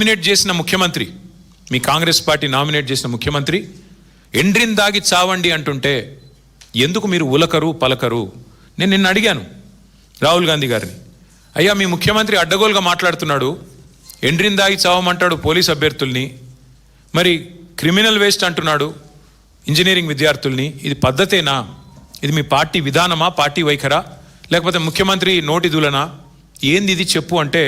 Nominate చేసిన ముఖ్యమంత్రి, మీ Congress party nominate చేసిన ముఖ్యమంత్రి ఎండ్రిని దాగి చావండి అంటుంటే ఎందుకు మీరు ఉలకరు పలకరు? నేను నిన్న అడిగాను రాహుల్ గాంధీ గారిని, అయ్యా మీ ముఖ్యమంత్రి అడ్డగోలుగా మాట్లాడుతున్నాడు, ఎండ్రిని దాగి చావమంటాడు పోలీస్ అభ్యర్థుల్ని, మరి క్రిమినల్ వేస్ట్ అంటున్నాడు ఇంజనీరింగ్ విద్యార్థుల్ని, ఇది పద్ధతేనా? ఇది మీ పార్టీ విధానమా, పార్టీ వైఖరా, లేకపోతే ముఖ్యమంత్రి నోటి దూలనా? ఏంది ఇది చెప్పు అంటే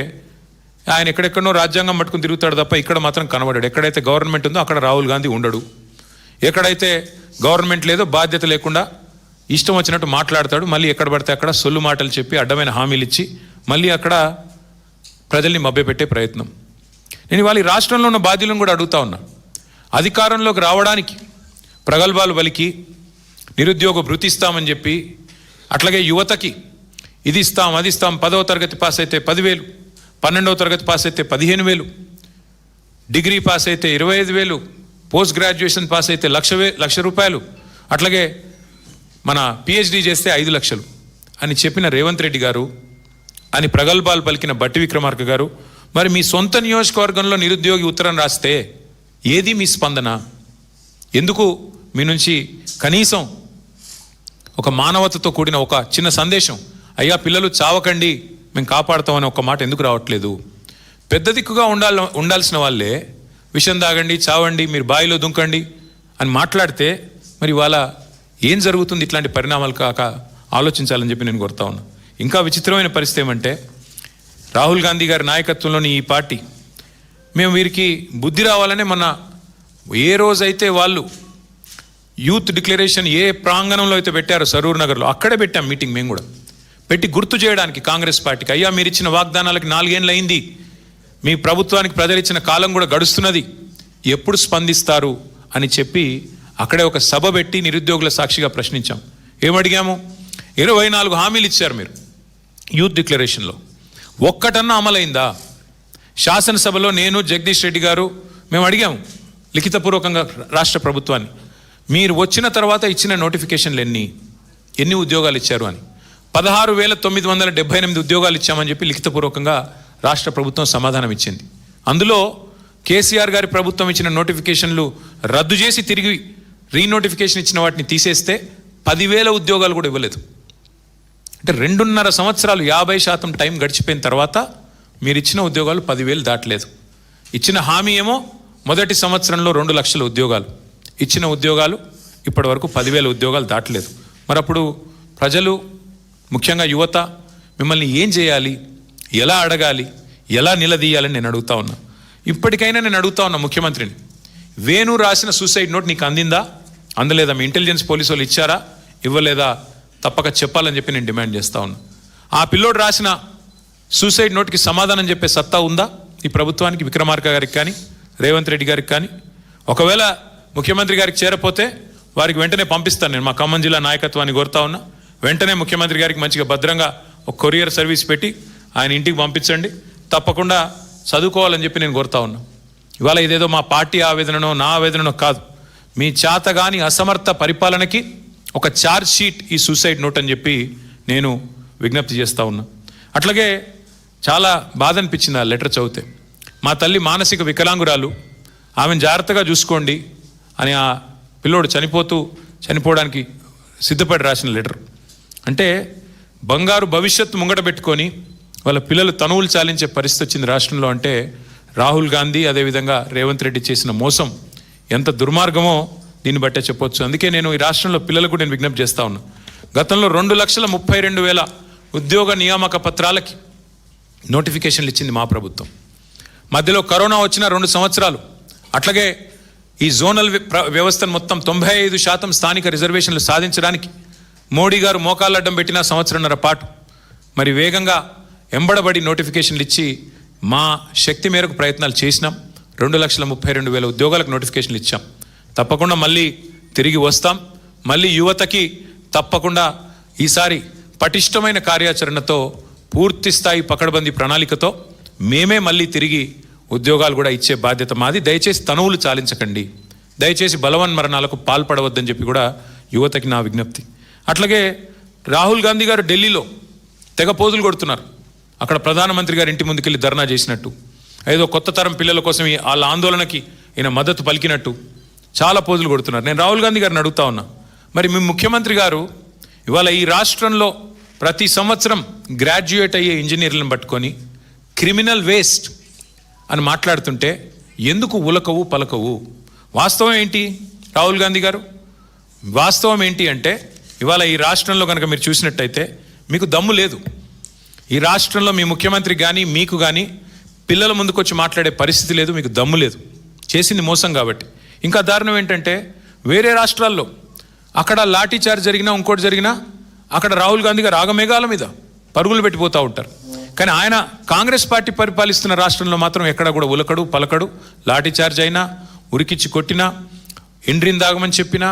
ఆయన ఎక్కడెక్కడో రాజ్యాంగం పట్టుకుని తిరుగుతాడు తప్ప ఇక్కడ మాత్రం కనబడాడు. ఎక్కడైతే గవర్నమెంట్ ఉందో అక్కడ రాహుల్ గాంధీ ఉండడు, ఎక్కడైతే గవర్నమెంట్ లేదో బాధ్యత లేకుండా ఇష్టం వచ్చినట్టు మాట్లాడతాడు. మళ్ళీ ఎక్కడ పడితే అక్కడ సొల్లు మాటలు చెప్పి అడ్డమైన హామీలు ఇచ్చి మళ్ళీ అక్కడ ప్రజల్ని మభ్యపెట్టే ప్రయత్నం. నేను ఇవాళ ఈ రాష్ట్రంలో ఉన్న బాధ్యులను కూడా అడుగుతా ఉన్నా, అధికారంలోకి రావడానికి ప్రగల్భాలు పలికి నిరుద్యోగ భృతి ఇస్తామని చెప్పి, అట్లాగే యువతకి ఇది ఇస్తాం అది ఇస్తాం, 10వ తరగతి పాస్ అయితే 10,000, 12వ తరగతి పాస్ అయితే 15,000, డిగ్రీ పాస్ అయితే 25,000, పోస్ట్ గ్రాడ్యుయేషన్ పాస్ అయితే లక్ష రూపాయలు, అట్లాగే మన పిహెచ్డి చేస్తే 5 లక్షలు అని చెప్పిన రేవంత్ రెడ్డి గారు, అని ప్రగల్భాలు పలికిన బట్టి విక్రమార్క గారు, మరి మీ సొంత నియోజకవర్గంలో నిరుద్యోగి ఉత్తరం రాస్తే ఏది మీ స్పందన? ఎందుకు మీ నుంచి కనీసం ఒక మానవతతో కూడిన ఒక చిన్న సందేశం, అయ్యా పిల్లలు చావకండి మేము కాపాడుతామని ఒక మాట ఎందుకు రావట్లేదు? పెద్ద దిక్కుగా ఉండాల్సిన వాళ్ళే విషం తాగండి, చావండి, మీరు బావిలో దుంకండి అని మాట్లాడితే మరి వాళ్ళ ఏం జరుగుతుంది? ఇట్లాంటి పరిణామాలు కాక ఆలోచించాలని చెప్పి నేను కోరుతా ఉన్నా. ఇంకా విచిత్రమైన పరిస్థితి ఏమంటే, రాహుల్ గాంధీ గారి నాయకత్వంలోని ఈ పార్టీ, మేము వీరికి బుద్ధి రావాలనే మొన్న ఏ రోజైతే వాళ్ళు యూత్ డిక్లరేషన్ ఏ ప్రాంగణంలో అయితే పెట్టారో సరూర్ నగర్లో, అక్కడే పెట్టాం మీటింగ్. మేము కూడా పెట్టి గుర్తు చేయడానికి కాంగ్రెస్ పార్టీకి, అయ్యా మీరు ఇచ్చిన వాగ్దానాలకి 4 ఏళ్ళు అయింది, మీ ప్రభుత్వానికి ప్రజలు ఇచ్చిన కాలం కూడా గడుస్తున్నది, ఎప్పుడు స్పందిస్తారు అని చెప్పి అక్కడే ఒక సభ పెట్టి నిరుద్యోగుల సాక్షిగా ప్రశ్నించాం. ఏమడిగాము? 24 హామీలు ఇచ్చారు మీరు యూత్ డిక్లరేషన్లో, ఒక్కటన్నా అమలైందా? శాసనసభలో నేను జగదీష్ రెడ్డి గారు మేము అడిగాము లిఖితపూర్వకంగా రాష్ట్ర ప్రభుత్వాన్ని, మీరు వచ్చిన తర్వాత ఇచ్చిన నోటిఫికేషన్లు ఎన్ని ఉద్యోగాలు ఇచ్చారు అని. 16,978 ఉద్యోగాలు ఇచ్చామని చెప్పి లిఖితపూర్వకంగా రాష్ట్ర ప్రభుత్వం సమాధానం ఇచ్చింది. అందులో కేసీఆర్ గారి ప్రభుత్వం ఇచ్చిన నోటిఫికేషన్లు రద్దు చేసి తిరిగి రీనోటిఫికేషన్ ఇచ్చిన వాటిని తీసేస్తే 10,000 ఉద్యోగాలు కూడా ఇవ్వలేదు. అంటే 2.5 సంవత్సరాలు 50% టైం గడిచిపోయిన తర్వాత మీరు ఇచ్చిన ఉద్యోగాలు 10,000 దాటలేదు. ఇచ్చిన హామీ ఏమో మొదటి సంవత్సరంలో 2 లక్షల ఉద్యోగాలు, ఇచ్చిన ఉద్యోగాలు ఇప్పటి వరకు 10,000 ఉద్యోగాలు దాటలేదు. మరి అప్పుడు ప్రజలు, ముఖ్యంగా యువత మిమ్మల్ని ఏం చేయాలి, ఎలా అడగాలి, ఎలా నిలదీయాలని నేను అడుగుతా ఉన్నా. ఇప్పటికైనా నేను అడుగుతా ఉన్నా ముఖ్యమంత్రిని, వేణు రాసిన సూసైడ్ నోట్ నీకు అందిందా, అందలేదా? మీ ఇంటెలిజెన్స్ పోలీసు వాళ్ళు ఇచ్చారా, ఇవ్వలేదా? తప్పక చెప్పాలని చెప్పి నేను డిమాండ్ చేస్తా ఉన్నా. ఆ పిల్లోడు రాసిన సూసైడ్ నోట్కి సమాధానం చెప్పే సత్తా ఉందా ఈ ప్రభుత్వానికి, విక్రమార్క గారికి కానీ రేవంత్ రెడ్డి గారికి కానీ? ఒకవేళ ముఖ్యమంత్రి గారికి చేరపోతే వారికి వెంటనే పంపిస్తాను. నేను మా ఖమ్మం జిల్లా నాయకత్వాన్ని కోరుతా ఉన్నా, వెంటనే ముఖ్యమంత్రి గారికి మంచిగా భద్రంగా ఒక కొరియర్ సర్వీస్ పెట్టి ఆయన ఇంటికి పంపించండి, తప్పకుండా చదువుకోవాలని చెప్పి నేను కోరుతా ఉన్నా. ఇవాళ ఇదేదో మా పార్టీ ఆవేదననో నా ఆవేదననో కాదు, మీ చేతగాని అసమర్థ పరిపాలనకి ఒక ఛార్జ్ షీట్ ఈ సూసైడ్ నోట్ అని చెప్పి నేను విజ్ఞప్తి చేస్తూ ఉన్నా. అట్లాగే చాలా బాధ అనిపించింది ఆ లెటర్ చదివితే. మా తల్లి మానసిక వికలాంగురాలు, ఆమెను జాగ్రత్తగా చూసుకోండి అని ఆ పిల్లోడు చనిపోవడానికి సిద్ధపడి రాసిన లెటర్. అంటే బంగారు భవిష్యత్తు ముంగట పెట్టుకొని వాళ్ళ పిల్లలు తనువులు చాలించే పరిస్థితి వచ్చింది రాష్ట్రంలో. అంటే రాహుల్ గాంధీ అదేవిధంగా రేవంత్ రెడ్డి చేసిన మోసం ఎంత దుర్మార్గమో దీన్ని బట్టే చెప్పొచ్చు. అందుకే నేను ఈ రాష్ట్రంలో పిల్లలకు నేను విజ్ఞప్తి చేస్తా ఉన్నా. గతంలో 2,32,000 ఉద్యోగ నియామక పత్రాలకి నోటిఫికేషన్లు ఇచ్చింది మా ప్రభుత్వం. మధ్యలో కరోనా వచ్చిన 2 సంవత్సరాలు, అట్లాగే ఈ జోనల్ వ్యవస్థను మొత్తం 95% స్థానిక రిజర్వేషన్లు సాధించడానికి మోడీ గారు మోకాళ్ళడ్డం పెట్టిన 1.5 సంవత్సరాల పాటు మరి వేగంగా ఎంబడబడి నోటిఫికేషన్లు ఇచ్చి మా శక్తి మేరకు ప్రయత్నాలు చేసినాం. 2,32,000 ఉద్యోగాలకు నోటిఫికేషన్లు ఇచ్చాం. తప్పకుండా మళ్ళీ తిరిగి వస్తాం. మళ్ళీ యువతకి తప్పకుండా ఈసారి పటిష్టమైన కార్యాచరణతో, పూర్తి స్థాయి పకడ్బందీ ప్రణాళికతో మేమే మళ్ళీ తిరిగి ఉద్యోగాలు కూడా ఇచ్చే బాధ్యత మాది. దయచేసి తనువులు చాలించకండి, దయచేసి బలవన్మరణాలకు పాల్పడవద్దని చెప్పి కూడా యువతకి నా విజ్ఞప్తి. అట్లాగే రాహుల్ గాంధీ గారు ఢిల్లీలో తెగ పోజులు కొడుతున్నారు. అక్కడ ప్రధానమంత్రి గారి ఇంటి ముందుకెళ్ళి ధర్నా చేసినట్టు, ఏదో కొత్త తరం పిల్లల కోసం వాళ్ళ ఆందోళనకి ఈయన మద్దతు పలికినట్టు చాలా పోజులు కొడుతున్నారు. నేను రాహుల్ గాంధీ గారిని అడుగుతా ఉన్నా, మరి మీ ముఖ్యమంత్రి గారు ఇవాళ ఈ రాష్ట్రంలో ప్రతి సంవత్సరం గ్రాడ్యుయేట్ అయ్యే ఇంజనీర్లను పట్టుకొని క్రిమినల్ వేస్ట్ అని మాట్లాడుతుంటే ఎందుకు ఉలకవు పలకవు? వాస్తవం ఏంటి రాహుల్ గాంధీ గారు? వాస్తవం ఏంటి అంటే ఇవాళ ఈ రాష్ట్రంలో కనుక మీరు చూసినట్టయితే మీకు దమ్ము లేదు. ఈ రాష్ట్రంలో మీ ముఖ్యమంత్రి కానీ మీకు కానీ పిల్లల ముందుకొచ్చి మాట్లాడే పరిస్థితి లేదు, మీకు దమ్ము లేదు. చేసింది మోసం కాబట్టి. ఇంకా దారుణం ఏంటంటే వేరే రాష్ట్రాల్లో అక్కడ లాఠీ చార్జ్ జరిగినా ఇంకోటి జరిగినా అక్కడ రాహుల్ గాంధీ గారు ఆగమేఘాల మీద పరుగులు పెట్టిపోతూ ఉంటారు. కానీ ఆయన కాంగ్రెస్ పార్టీ పరిపాలిస్తున్న రాష్ట్రంలో మాత్రం ఎక్కడ కూడా ఉలకడు పలకడు. లాఠీ చార్జ్ అయినా, ఉరికిచ్చి కొట్టినా, ఇండ్రిని దాగమని చెప్పినా,